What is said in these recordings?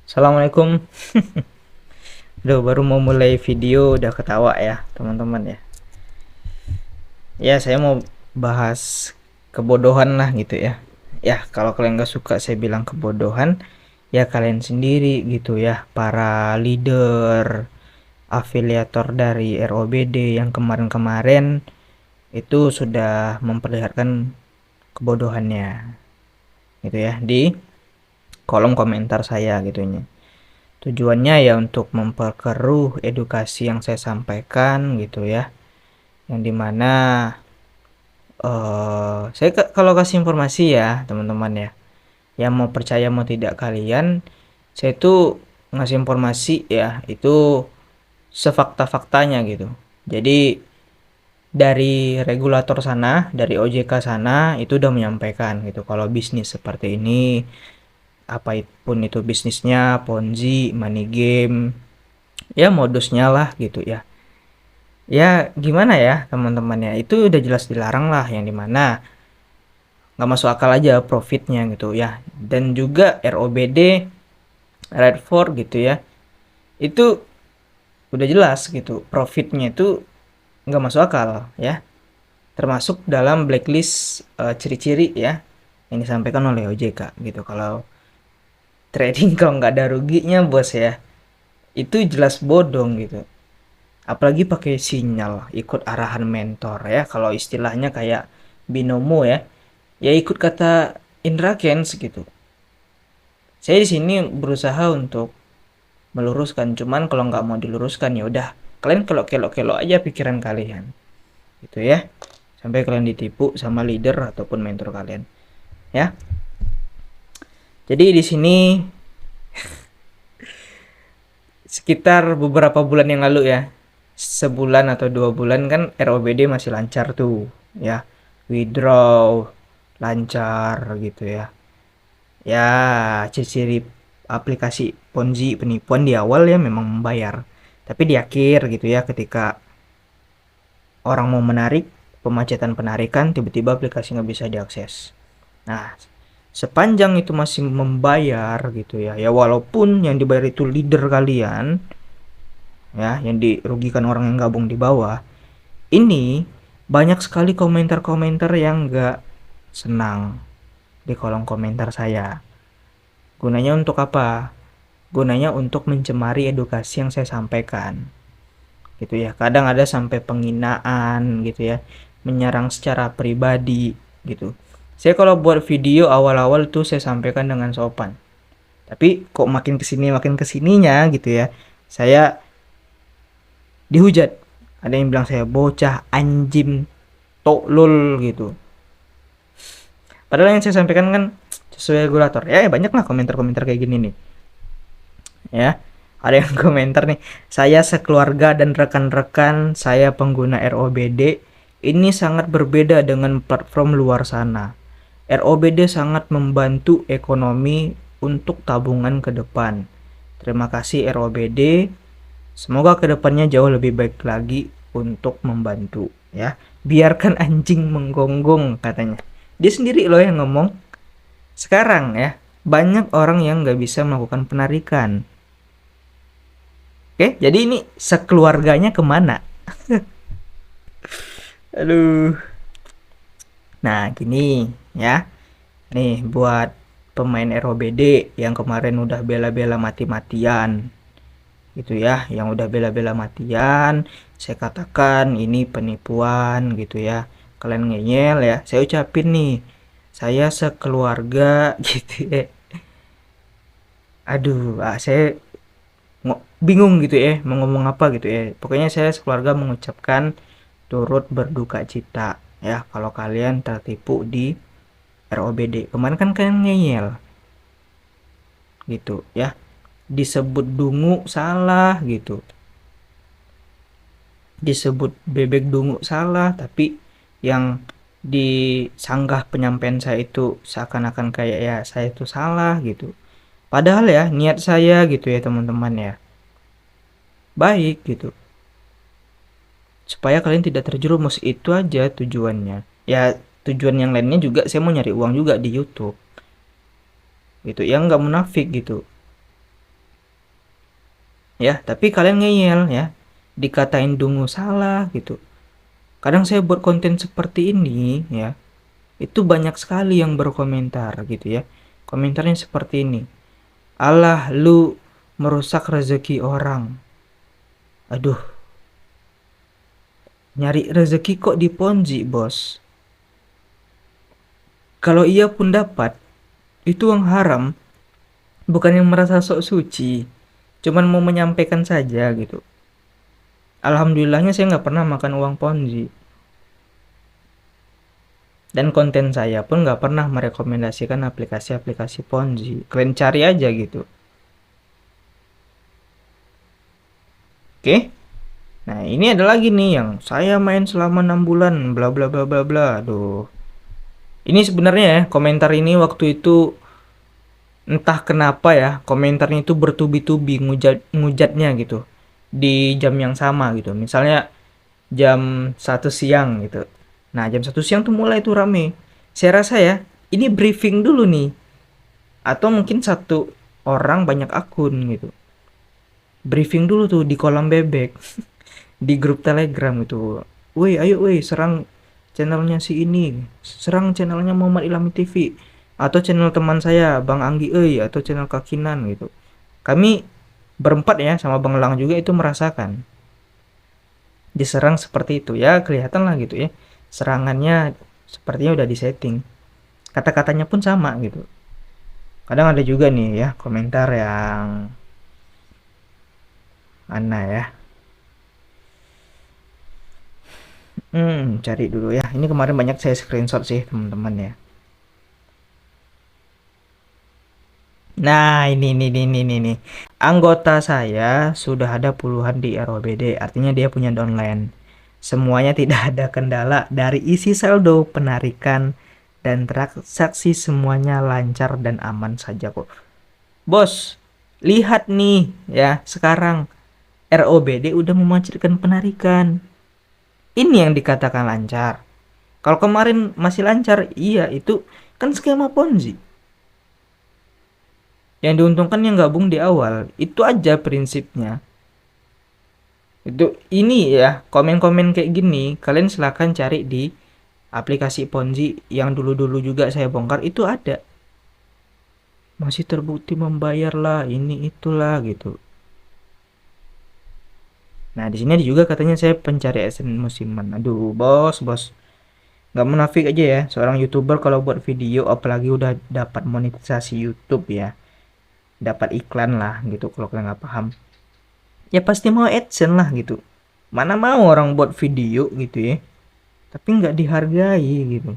Assalamualaikum. Aduh, baru mau mulai video udah ketawa ya, teman-teman ya. Ya, saya mau bahas kebodohan lah gitu ya. Ya, kalau kalian nggak suka saya bilang kebodohan, ya kalian sendiri gitu ya. Para leader, afiliator dari ROBD yang kemarin-kemarin itu sudah memperlihatkan kebodohannya gitu ya di kolom komentar saya gitunya. Tujuannya ya untuk memperkeruh edukasi yang saya sampaikan gitu ya. Yang dimana saya kalau kasih informasi ya teman-teman ya. Yang mau percaya mau tidak kalian, saya itu ngasih informasi ya itu sefakta-faktanya gitu. Jadi dari regulator sana, dari OJK sana itu udah menyampaikan gitu kalau bisnis seperti ini apapun itu bisnisnya, Ponzi, money game, ya modusnya lah gitu ya. Ya gimana ya teman-teman ya, itu udah jelas dilarang lah, yang dimana nggak masuk akal aja profitnya gitu ya. Dan juga ROBD, Redford gitu ya, itu udah jelas gitu profitnya itu nggak masuk akal ya, termasuk dalam blacklist ciri-ciri ya yang disampaikan oleh OJK gitu. Kalau trading kalau nggak ada ruginya bos ya, itu jelas bodong gitu. Apalagi pakai sinyal ikut arahan mentor ya, kalau istilahnya kayak binomo ya, ya ikut kata Indra Kents gitu. Saya di sini berusaha untuk meluruskan, cuman kalau nggak mau diluruskan ya udah kalian kelok-kelok aja pikiran kalian gitu ya, sampai kalian ditipu sama leader ataupun mentor kalian ya. Jadi di sini sekitar beberapa bulan yang lalu ya, sebulan atau 2 bulan kan ROBD masih lancar tuh ya, withdraw lancar gitu ya. Ya, ciri-ciri aplikasi Ponzi penipuan di awal ya memang membayar. Tapi di akhir gitu ya, ketika orang mau menarik, pemacetan penarikan, tiba-tiba aplikasi nggak bisa diakses. Nah, sepanjang itu masih membayar gitu ya, ya walaupun yang dibayar itu leader kalian, ya, yang dirugikan orang yang gabung di bawah, ini banyak sekali komentar-komentar yang nggak senang di kolom komentar saya. Gunanya untuk apa? Gunanya untuk mencemari edukasi yang saya sampaikan gitu ya. Kadang ada sampai penghinaan gitu ya, menyerang secara pribadi gitu. Saya kalau buat video awal-awal tuh saya sampaikan dengan sopan, tapi kok makin kesininya gitu ya, saya dihujat. Ada yang bilang saya bocah, anjing, tolol gitu. Padahal yang saya sampaikan kan sesuai regulator ya, banyak lah komentar-komentar kayak gini nih ya. Ada yang komentar nih, saya sekeluarga dan rekan-rekan saya pengguna ROBD ini sangat berbeda dengan platform luar sana. ROBD sangat membantu ekonomi untuk tabungan ke depan. Terima kasih ROBD, semoga kedepannya jauh lebih baik lagi untuk membantu ya. Biarkan anjing menggonggong katanya. Dia sendiri loh yang ngomong. Sekarang ya, banyak orang yang nggak bisa melakukan penarikan. Oke, jadi ini sekeluarganya kemana? Aduh. Nah, gini ya. Nih, buat pemain ROBD yang kemarin udah bela-bela mati-matian. Gitu ya, yang udah bela-bela matian. Saya katakan ini penipuan gitu ya. Kalian ngeyel ya. Saya ucapin nih. Saya sekeluarga gitu ya. Aduh, saya bingung gitu ya mau ngomong apa gitu ya. Pokoknya saya sekeluarga mengucapkan turut berduka cita ya kalau kalian tertipu di ROBD. Kemarin kan kalian ngeyel gitu ya, disebut dungu salah gitu, disebut bebek dungu salah, tapi yang disanggah penyampaian saya itu seakan-akan kayak ya saya itu salah gitu. Padahal ya niat saya gitu ya teman-teman ya baik gitu, supaya kalian tidak terjerumus, itu aja tujuannya ya. Tujuan yang lainnya juga saya mau nyari uang juga di YouTube gitu, yang nggak munafik gitu. ya, tapi kalian ngeyel ya, dikatain dungu salah gitu. Kadang saya buat konten seperti ini ya, itu banyak sekali yang berkomentar gitu ya. Komentarnya seperti ini. "Alah lu merusak rezeki orang." Aduh, nyari rezeki kok di Ponzi, Bos. Kalau ia pun dapat, itu uang haram, bukan yang merasa sok suci. Cuman mau menyampaikan saja gitu. Alhamdulillahnya saya nggak pernah makan uang Ponzi. Dan konten saya pun nggak pernah merekomendasikan aplikasi-aplikasi Ponzi. Kalian cari aja gitu. Oke? Nah, ini ada lagi nih yang saya main selama 6 bulan, bla bla bla bla bla. Aduh. Ini sebenarnya ya, komentar ini waktu itu entah kenapa ya, komentarnya itu bertubi-tubi ngujatnya gitu. Di jam yang sama gitu. Misalnya jam 1 siang gitu. Nah, jam 1 siang tuh mulai tuh rame. Saya rasa ya, ini briefing dulu nih. Atau mungkin satu orang banyak akun gitu. Briefing dulu tuh di kolom bebek. Di grup Telegram gitu. Woi, ayo woi, serang channelnya si ini. Serang channelnya Muhammad Ilhami TV. Atau channel teman saya, Bang Anggi Euy, atau channel Kakinan gitu. Kami berempat ya, sama Bang Lang juga itu merasakan diserang seperti itu ya, kelihatan lah gitu ya, serangannya sepertinya udah disetting, kata-katanya pun sama gitu. Kadang ada juga nih ya komentar yang aneh ya. Cari dulu ya, ini kemarin banyak saya screenshot sih teman-teman ya. Nah, ini. Anggota saya sudah ada puluhan di ROBD, artinya dia punya downline. Semuanya tidak ada kendala dari isi saldo, penarikan, dan transaksi semuanya lancar dan aman saja kok. Bos, lihat nih ya, sekarang ROBD udah memacetkan penarikan. Ini yang dikatakan lancar. Kalau kemarin masih lancar, iya itu kan skema Ponzi. Yang diuntungkan yang gabung di awal, itu aja prinsipnya. Itu ini ya, komen-komen kayak gini kalian silahkan cari di aplikasi Ponzi yang dulu-dulu juga saya bongkar, itu ada. Masih terbukti membayar lah, ini itulah gitu. Nah, di sini juga katanya saya pencari AdSense musiman. Aduh, bos. Nggak munafik aja ya, seorang YouTuber kalau buat video apalagi udah dapat monetisasi YouTube ya, dapat iklan lah gitu, kalau kalian nggak paham. Ya pasti mau AdSense lah gitu. Mana mau orang buat video gitu ya, tapi nggak dihargai gitu.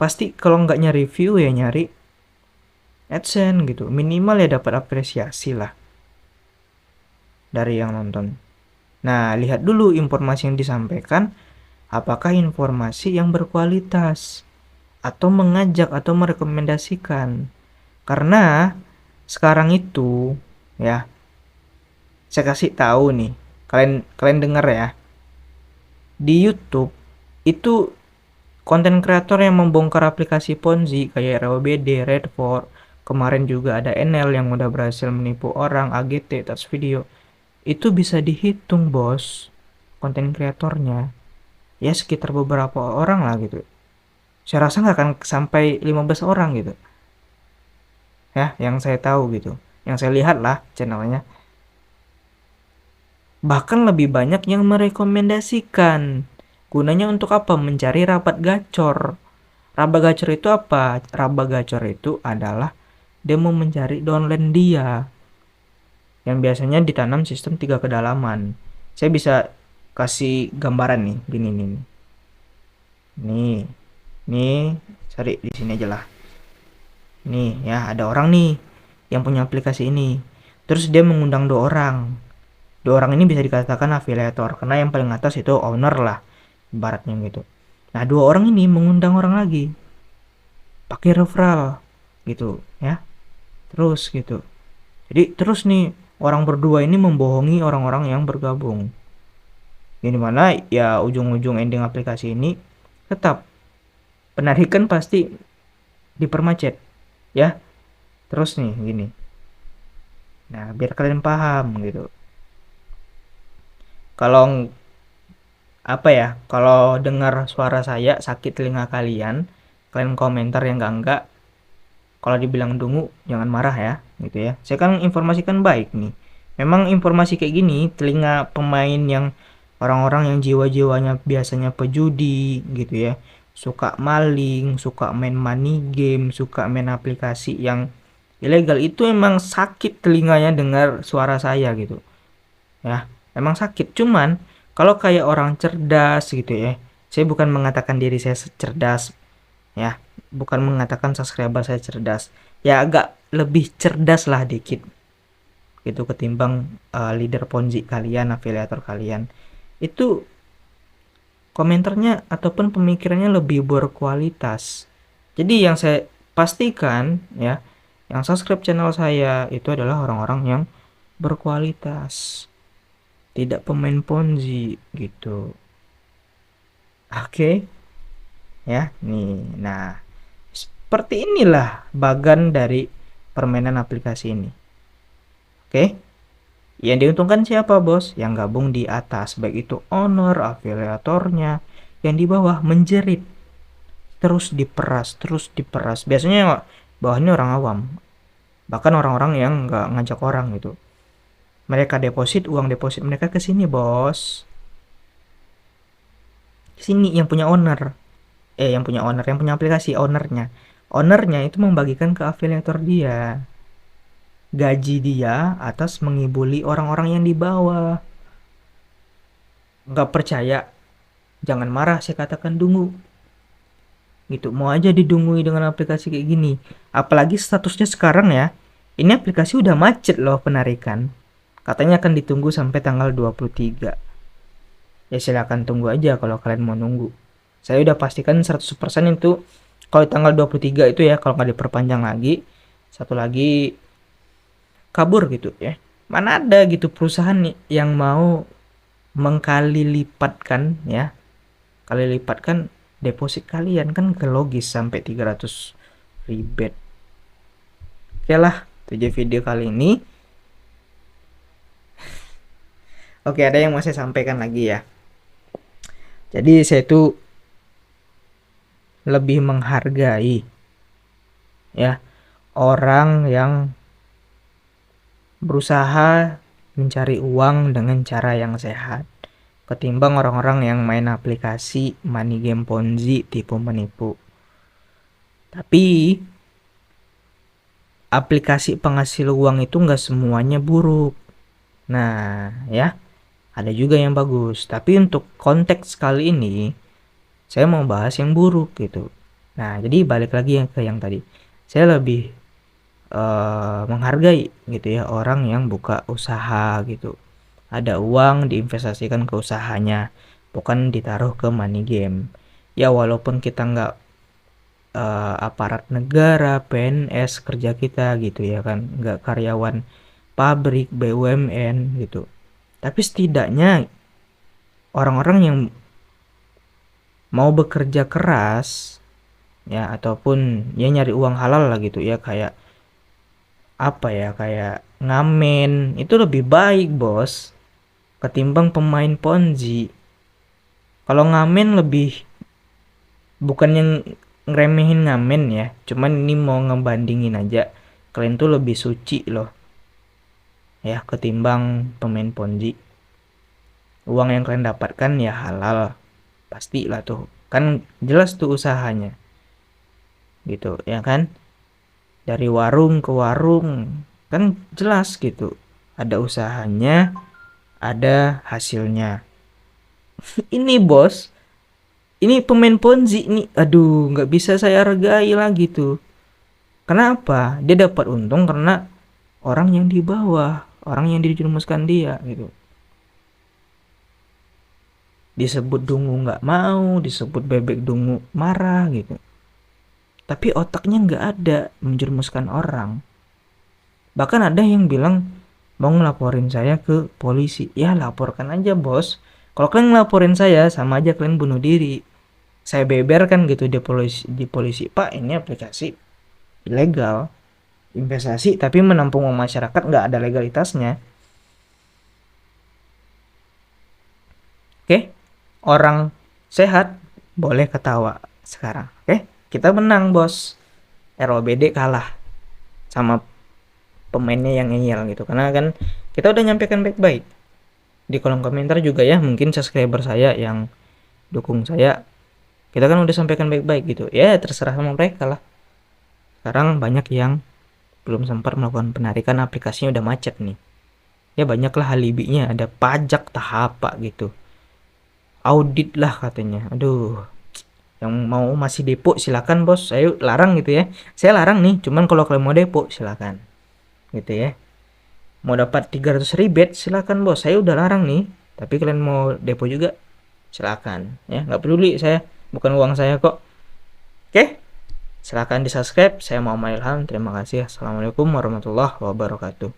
Pasti kalau nggak nyari view ya nyari AdSense gitu. Minimal ya dapat apresiasi lah dari yang nonton. Nah, lihat dulu informasi yang disampaikan, apakah informasi yang berkualitas atau mengajak atau merekomendasikan. Karena sekarang itu ya, saya kasih tahu nih, kalian kalian dengar ya. Di YouTube itu konten kreator yang membongkar aplikasi Ponzi kayak ROBD, Redford, kemarin juga ada NL yang udah berhasil menipu orang, AGT, Touch Video. Itu bisa dihitung, Bos. Konten kreatornya. Ya sekitar beberapa orang lah gitu. Saya rasa nggak akan sampai 15 orang gitu. Ya, yang saya tahu gitu. Yang saya lihat lah channelnya. Bahkan lebih banyak yang merekomendasikan. Gunanya untuk apa? Mencari rabat gacor. Rabat gacor itu apa? Rabat gacor itu adalah dia mau mencari downline dia. Yang biasanya ditanam sistem 3 kedalaman. Saya bisa kasih gambaran nih, gini nih. Nih, cari di sini aja lah. Nih ya, ada orang nih yang punya aplikasi ini. Terus dia mengundang 2 orang. 2 orang ini bisa dikatakan afiliator, karena yang paling atas itu owner lah, ibaratnya gitu. Nah, 2 orang ini mengundang orang lagi, pakai referral gitu ya. Terus gitu. Jadi terus nih orang berdua ini membohongi orang-orang yang bergabung. Ini mana ya ujung-ujung ending aplikasi ini tetap penarikan pasti dipermacet ya. Terus nih gini. Nah, biar kalian paham gitu. Kalau apa ya, kalau dengar suara saya sakit telinga kalian, kalian komentar yang enggak, kalau dibilang dungu jangan marah ya, gitu ya. Saya kan informasikan baik nih. Memang informasi kayak gini, telinga pemain yang orang-orang yang jiwa-jiwanya biasanya pejudi gitu ya, suka maling, suka main money game, suka main aplikasi yang ilegal, itu emang sakit telinganya dengar suara saya gitu ya. Emang sakit, cuman kalau kayak orang cerdas gitu ya, saya bukan mengatakan diri saya cerdas ya, bukan mengatakan subscriber saya cerdas, ya agak lebih cerdas lah dikit gitu ketimbang leader ponzi kalian, afiliator kalian. Itu komentarnya ataupun pemikirannya lebih berkualitas. Jadi yang saya pastikan ya, yang subscribe channel saya itu adalah orang-orang yang berkualitas, tidak pemain ponzi gitu. Oke ya, nih. Nah, seperti inilah bagan dari permainan aplikasi ini. Oke, yang diuntungkan siapa bos? Yang gabung di atas, baik itu owner, afiliatornya. Yang di bawah menjerit, terus diperas, terus diperas. Biasanya bawahnya orang awam, bahkan orang-orang yang nggak ngajak orang gitu. Mereka deposit, uang deposit mereka ke sini bos. Sini yang punya owner, yang punya aplikasi, ownernya itu membagikan ke afiliator dia, gaji dia atas mengibuli orang-orang yang di bawah. Nggak percaya, jangan marah, saya katakan dungu gitu. Mau aja didungui dengan aplikasi kayak gini, apalagi statusnya sekarang ya, ini aplikasi udah macet loh penarikan, katanya akan ditunggu sampai tanggal 23. Ya silakan tunggu aja kalau kalian mau nunggu. Saya udah pastikan 100% itu kalau tanggal 23 itu ya, kalau nggak diperpanjang lagi, satu lagi kabur gitu ya. Mana ada gitu perusahaan nih yang mau mengkali lipatkan ya, kali lipatkan deposit kalian, kan ke logis sampai 300 rebate. Oke lah, itu aja video kali ini. Oke, ada yang mau saya sampaikan lagi ya. Jadi saya itu lebih menghargai ya orang yang berusaha mencari uang dengan cara yang sehat, ketimbang orang-orang yang main aplikasi money game ponzi, tipu menipu. Tapi aplikasi penghasil uang itu nggak semuanya buruk. Nah ya, ada juga yang bagus. Tapi untuk konteks kali ini saya mau bahas yang buruk gitu. Nah jadi balik lagi yang ke yang tadi, saya lebih menghargai gitu ya orang yang buka usaha gitu, ada uang diinvestasikan ke usahanya, bukan ditaruh ke money game. Ya walaupun kita nggak aparat negara, PNS kerja kita gitu ya kan, nggak karyawan pabrik BUMN gitu, tapi setidaknya orang-orang yang mau bekerja keras ya, ataupun ya nyari uang halal lah gitu ya, kayak apa ya, kayak ngamen, itu lebih baik bos ketimbang pemain ponzi. Kalau ngamen lebih, bukan yang ngeremehin ngamen ya, cuman ini mau ngebandingin aja, kalian tuh lebih suci loh ya ketimbang pemain ponzi. Uang yang kalian dapatkan ya halal, pastilah tuh, kan jelas tuh usahanya gitu ya kan, dari warung ke warung kan jelas gitu, ada usahanya, ada hasilnya. Ini bos, ini pemain ponzi nih, aduh nggak bisa saya hargai lagi tuh. Kenapa? Dia dapat untung karena orang yang di bawah, orang yang dijerumuskan dia gitu. Disebut dungu nggak mau, disebut bebek dungu marah gitu. Tapi otaknya nggak ada menjerumuskan orang. Bahkan ada yang bilang mau ngelaporin saya ke polisi. Ya laporkan aja bos. Kalau kalian ngelaporin saya, sama aja kalian bunuh diri. Saya beberkan gitu di polisi, Pak ini aplikasi ilegal. investasi tapi menampung uang masyarakat, nggak ada legalitasnya. Oke, orang sehat boleh ketawa sekarang. Oke, kita menang bos. ROBD kalah sama pemainnya yang ngeyel gitu. Karena kan kita udah nyampaikan baik-baik di kolom komentar juga ya, mungkin subscriber saya yang dukung saya, kita kan udah sampaikan baik-baik gitu. Ya terserah sama mereka lah. Sekarang banyak yang belum sempat melakukan penarikan, aplikasinya udah macet nih. Ya banyaklah alibinya, ada pajak tahap apa gitu. Audit lah katanya. Aduh, yang mau masih depo silakan bos, saya larang gitu ya. Saya larang nih, cuman kalau kalian mau depo silakan. Gitu ya. Mau dapat 300 rebate silakan bos, saya udah larang nih. Tapi kalian mau depo juga silakan ya, nggak peduli, saya bukan uang saya kok. Oke, silakan di subscribe. Saya Muhammad Ilham, terima kasih. Assalamualaikum warahmatullahi wabarakatuh.